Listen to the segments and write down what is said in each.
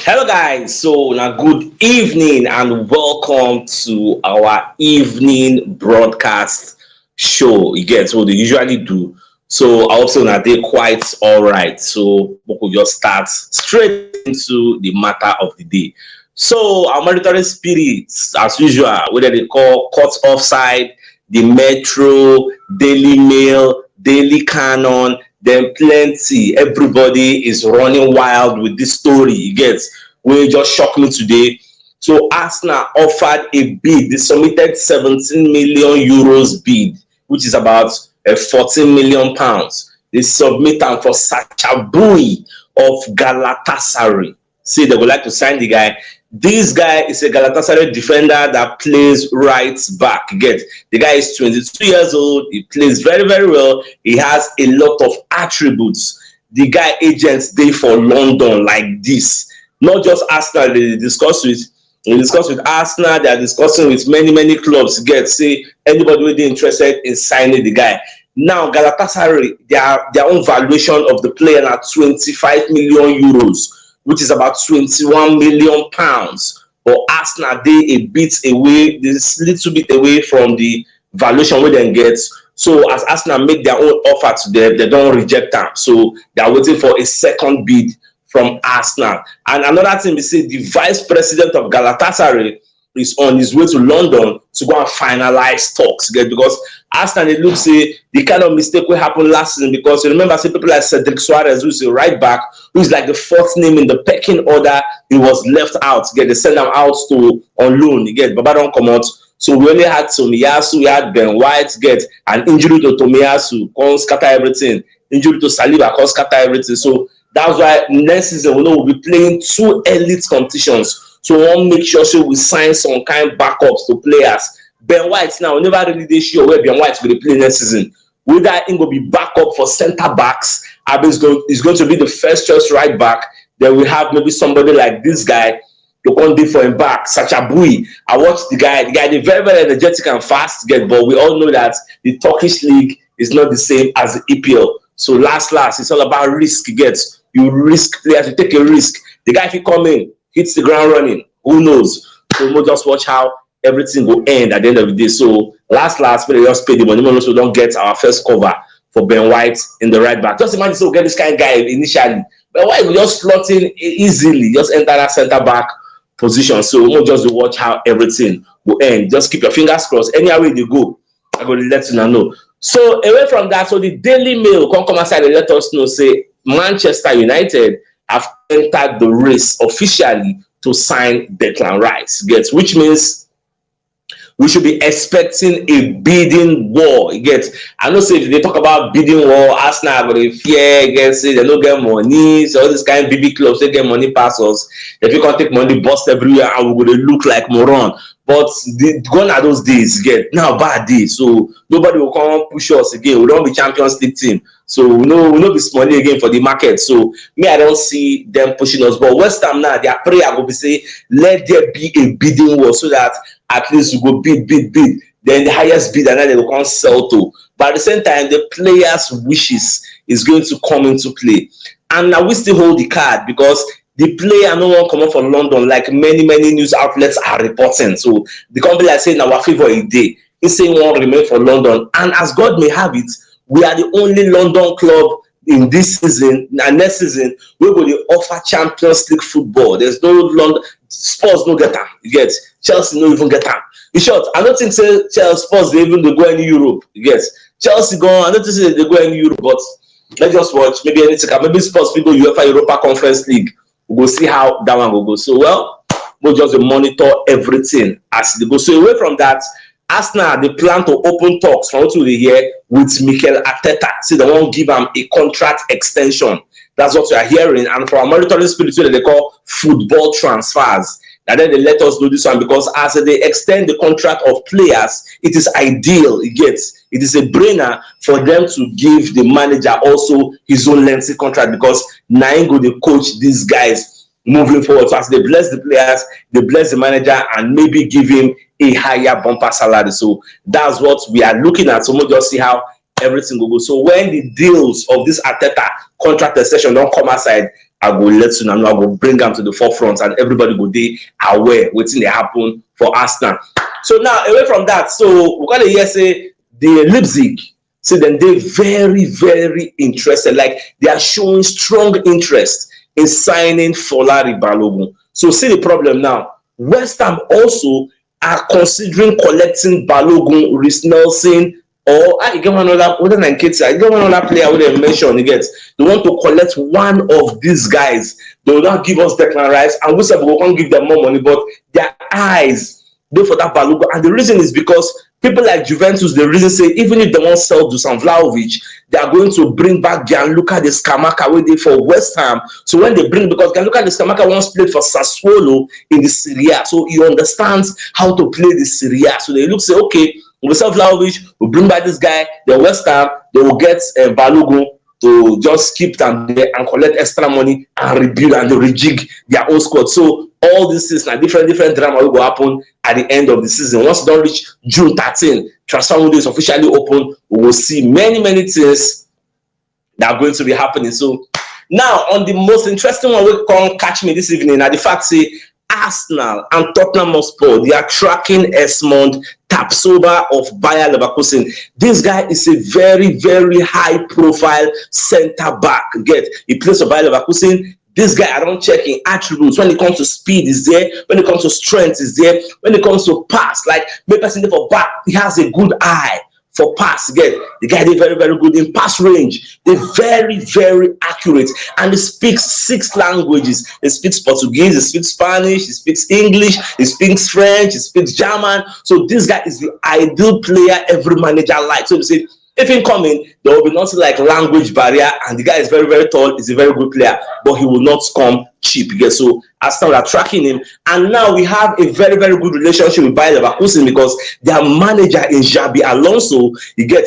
Hello guys, so now good evening and welcome to our evening broadcast show. You get what they usually do. So I also now they quite all right. So we could just start straight into the matter of the day. So our monitoring spirits, as usual, whether they call Court Offside, the Metro, Daily Mail, Daily Canon, then plenty. Everybody is running wild with this story. You get wey just shock me today. So Arsenal offered a bid. They submitted 17 million euros bid, which is about 14 million pounds. They submit am for Sacha Boey of Galatasaray. Say they would like to sign the guy. This guy is a Galatasaray defender that plays right back. Get the guy is 22 years old. He plays very, very well. He has a lot of attributes. The guy agents dey for London like this. Not just Arsenal, they discuss with Arsenal, they are discussing with many, many clubs. Get say anybody wey dey interested in signing the guy. Now Galatasaray, their own valuation of the player na 25 million euros, which is about 21 million pounds. But Arsenal dey a bit away, this little bit away from the valuation wey dem get. So as Arsenal make their own offer to them, they don't reject them. So they are waiting for a second bid from Arsenal. And another thing, we say the vice president of Galatasaray is on his way to London to go and finalize talks. Because Arsenal, they look say the kind of mistake will happen last season. Because you remember, say people like Cedric Suarez, who's a right back, who's like the fourth name in the pecking order, he was left out. They send him out to on loan. You get Baba don't come out. So we only had Tomiyasu, we had Ben White, get an injury to Tomiyasu, can't scatter everything. Injury to Saliba, can't scatter everything. So that's why next season we'll be playing two elite competitions. So we want to make sure we sign some kind of backups to players. Ben White now, we never really dey sure where Ben White will play next season. Whether he will be backup for centre backs, is going to be the first choice right back. Then we have maybe somebody like this guy to come dey for him back, Sacha Boey. I watched the guy. The guy is very, very energetic and fast, but we all know that the Turkish league is not the same as the EPL. So last, it's all about risk. You risk players, you take a risk. The guy, if he come in, hits the ground running, who knows? So we'll just watch how everything will end at the end of the day. So last, we just pay the money. We also don't get our first cover for Ben White in the right back. Just imagine, so get this kind of guy initially. Ben White will just slot in easily, just enter that centre back position. So we'll just watch how everything will end. Just keep your fingers crossed. Any way they go, I'm going to let you know. So away from that, so the Daily Mail come aside and let us know, say Manchester United have entered the race officially to sign Declan Rice. Which means we should be expecting a bidding war. I know say if they talk about bidding war, Arsenal are going to fear, say they don't get money, so all this kind of BB clubs, they get money pass us. If you can't take money, bust everywhere, and we're going to look like moron. But gone are those days, now bad days. So nobody will come push us again. We don't be Champions League team. So we know this money again for the market. So me, I don't see them pushing us. But West Ham now, their prayer will be say, let there be a bidding war so that at least we go bid. Then the highest bid and then they will come sell to. But at the same time, the players' wishes is going to come into play. And now we still hold the card because the player no one come up from London like many news outlets are reporting. So the company are saying our favor a day. He's saying one remain for London. And as God may have it, we are the only London club in this season and next season we will offer Champions League football. There's no London Spurs no get them. You get Chelsea no even get them. In short, I don't think say Chelsea Spurs they even go any Europe. You get Chelsea go. I don't think say they go any Europe, but let's just watch. Maybe anything. Maybe Spurs people UEFA Europa Conference League. We'll see how that one will go. So, we'll just monitor everything as they go. So, away from that, Arsenal, they plan to open talks from what we hear with Mikel Arteta. See, they won't give him a contract extension. That's what we are hearing. And for our monitoring spirit, they call football transfers. And then they let us do this one because as they extend the contract of players, it is ideal. It is a brainer for them to give the manager also his own lengthy contract because Naingo they coach these guys moving forward. So as they bless the players, they bless the manager and maybe give him a higher bumper salary. So that's what we are looking at. So we'll just see how everything will go. So when the deals of this Arteta contract extension don't come aside, I will let you know. I will bring them to the forefront, and everybody go dey aware wetin dey happen for Arsenal. So now, away from that, so we gonna hear say the Leipzig, say then they very, very interested, like they are showing strong interest in signing Folari Balogun. So see the problem now. West Ham also are considering collecting Balogun, Reece Nelson, or I get one other other than Ketia, I get one other player who they mention. They want to collect one of these guys. They will not give us Declan Rice, and we said we won't give them more money, but their eyes go for that Balogun. And the reason is because people like Juventus, the reason say even if they won't sell Dusan Vlahovic, they are going to bring back Gianluca De Scamacca where they for West Ham. So when they bring, because Gianluca De Scamacca once played for Sassuolo in the Serie A, so he understands how to play the Serie A. So they look say, okay, we'll sell Vlahovic, we'll bring back this guy, the West Ham, they will get Balogun to just keep them there and collect extra money and rebuild and they rejig their own squad. So all this is a different drama will happen at the end of the season. Once it don't reach June 13, transfer window is officially open. We will see many things that are going to be happening. So now on the most interesting one, we can catch me this evening at the fact say Arsenal and Tottenham Hotspur, they are tracking Esmond Tapsoba of Bayer Leverkusen. This guy is a very high profile center back. He plays for Bayer Leverkusen. This guy, I don't check in attributes. When it comes to speed, is there. When it comes to strength, is there. When it comes to pass, like maybe person for back, he has a good eye for pass. The guy is very good in pass range. They're very accurate, and he speaks 6 languages. He speaks Portuguese, he speaks Spanish, he speaks English, he speaks French, he speaks German. So this guy is the ideal player every manager likes. So you say, if in coming, there will be nothing like language barrier, and the guy is very tall. He's a very good player, but he will not come cheap. So Arsenal are tracking him, and now we have a very good relationship with Bayer Leverkusen because their manager in Xabi Alonso,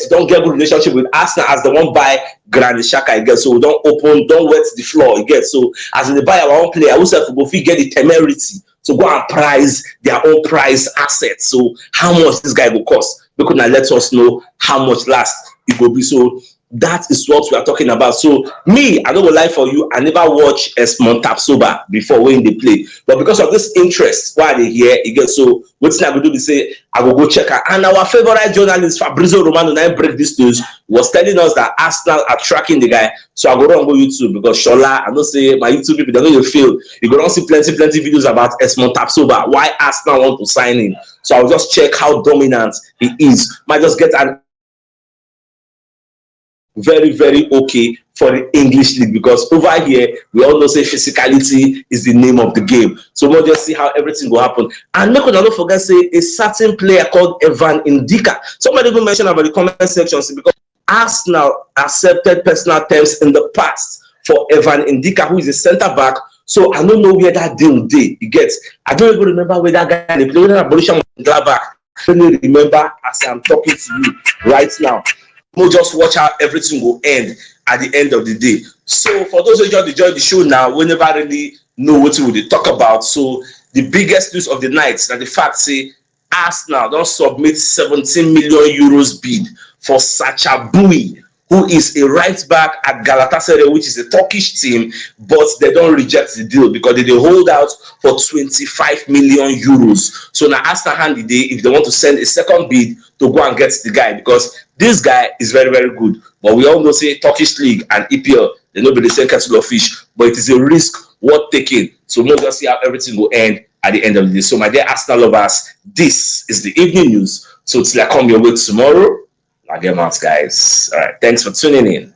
don't get good relationship with Arsenal as the one by Granit Xhaka. So don't wet the floor. So as in the buy our own player, who said if we get the temerity to go and price their own price assets. So how much this guy will cost? They could not let us know how much last it will be. So that is what we are talking about. So me, I don't go lie for you, I never watch Esmond Tapsoba before when they play, but because of this interest why they here so what's not going to do, say I will go check her. And our favorite journalist Fabrizio Romano now break this news was telling us that Arsenal are tracking the guy. So I go on YouTube because Shola, I don't say my YouTube people, they're going to feel you go on see plenty videos about Esmond Tapsoba, why Arsenal want to sign him. So I'll just check how dominant he is. Might just get an very okay for the English league, because over here we all know say physicality is the name of the game. So we'll just see how everything will happen. And make not forget say a certain player called Evan Ndika. Somebody even mentioned about the comment section because Arsenal accepted personal terms in the past for Evan Ndika, who is a center back. So I don't know where that deal did. I don't even remember where that guy they played abolition Gladbach. I only remember as I'm talking to you right now. We'll just watch how everything will end at the end of the day. So for those who join the show now, we never really know what we will talk about. So the biggest news of the night that the fact say Arsenal don't submit 17 million euros bid for Sacha Boey, who is a right back at Galatasaray, which is a Turkish team, but they don't reject the deal because they hold out for 25 million euros. So now Arsenal hand the day if they want to send a second bid to go and get the guy, because this guy is very good. But we all know say Turkish league and EPL, they know be the same kettle of fish, but it is a risk worth taking. So we'll just see how everything will end at the end of the day. So my dear Arsenal lovers, this is the evening news. So till I come your way tomorrow, I'll get out, guys. All right, thanks for tuning in.